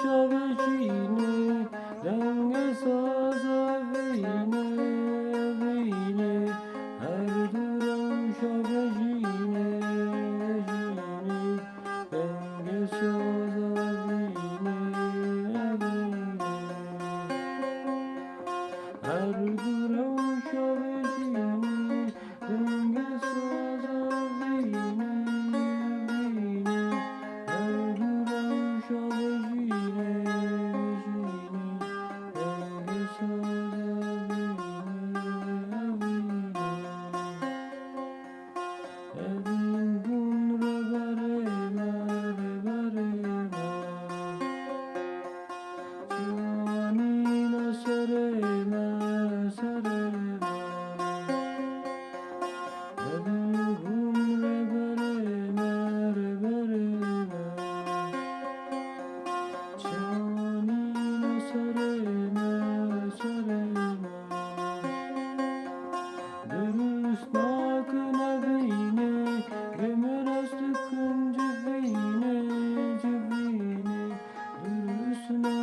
şovecine renge saza vine vine her duran şovecine vine renge saza vine vine her duran şovecine renge saza vine vine her duran şovecine renge saza Evin gun rebarema rebarema Canina serema serema Evin gun rebarema rebarema Canina serema serema Dürüst nakına vine Gömer aslı cevine cevine Dürüst